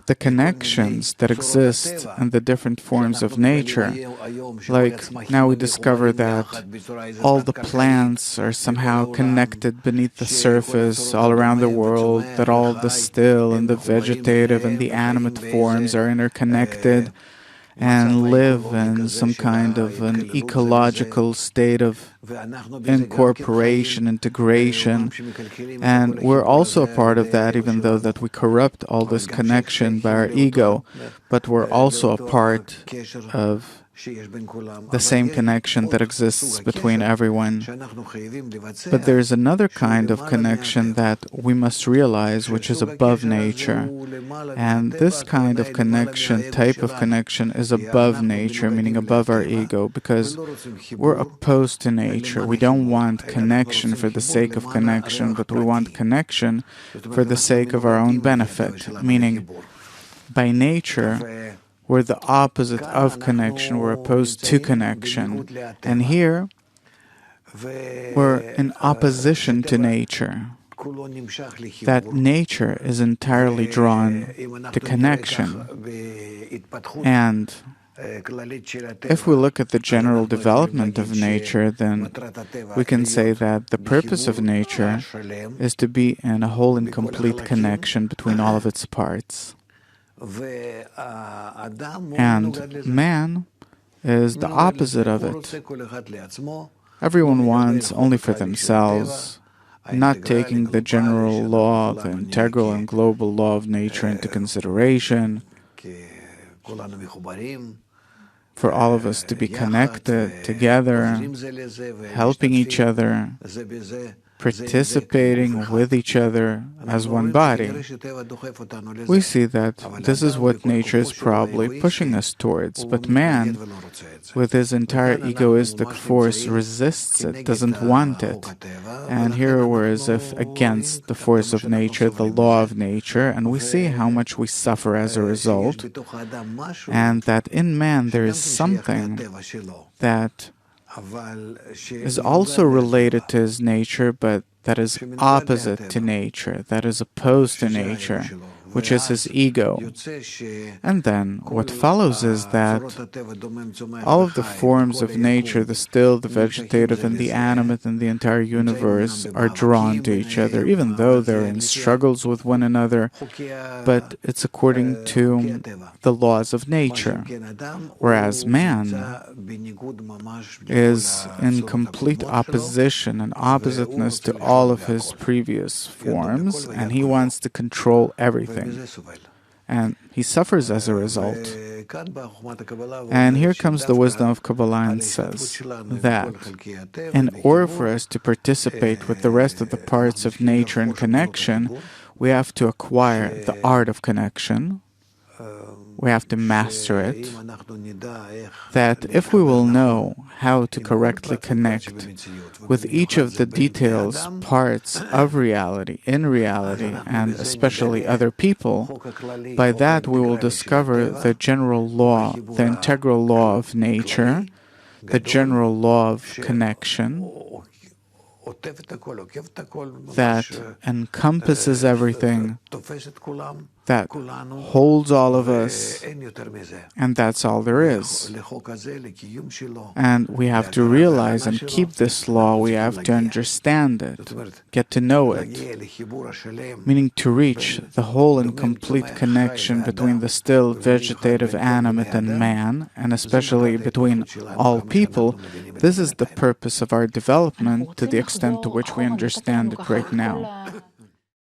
the connections that exist in the different forms of nature. Like now we discover that all the plants are somehow connected beneath the surface all around the world, that all the still and the vegetative and the animate forms are interconnected and live in some kind of an ecological state of incorporation, integration, and we're also a part of that, even though that we corrupt all this connection by our ego, but we're also a part of the same connection that exists between everyone. But there's another kind of connection that we must realize, which is above nature. And this kind of connection, type of connection, is above nature, meaning above our ego, because we're opposed to nature. We don't want connection for the sake of connection, but we want connection for the sake of our own benefit, meaning by nature, we're the opposite of connection, we're opposed to connection. And here, we're in opposition to nature. That nature is entirely drawn to connection. And if we look at the general development of nature, then we can say that the purpose of nature is to be in a whole and complete connection between all of its parts. And man is the opposite of it. Everyone wants only for themselves, not taking the general law, the integral and global law of nature into consideration, for all of us to be connected together, helping each other, participating with each other as one body. We see that this is what nature is probably pushing us towards, but man, with his entire egoistic force, resists it, doesn't want it. And here we're as if against the force of nature, the law of nature, and we see how much we suffer as a result, and that in man there is something that is also related to his nature, but that is opposite to nature, that is opposed to nature, which is his ego. And then what follows is that all of the forms of nature, the still, the vegetative, and the animate, and the entire universe are drawn to each other, even though they're in struggles with one another, but it's according to the laws of nature. Whereas man is in complete opposition and oppositeness to all of his previous forms, and he wants to control everything. And he suffers as a result. And here comes the wisdom of Kabbalah and says that in order for us to participate with the rest of the parts of nature in connection, we have to acquire the art of connection. We have to master it. That if we will know how to correctly connect with each of the details, parts of reality, in reality, and especially other people, by that we will discover the general law, the integral law of nature, the general law of connection, that encompasses everything, that holds all of us, and that's all there is. And we have to realize and keep this law, we have to understand it, get to know it, meaning to reach the whole and complete connection between the still, vegetative, animate, and man, and especially between all people. This is the purpose of our development to the extent to which we understand it right now.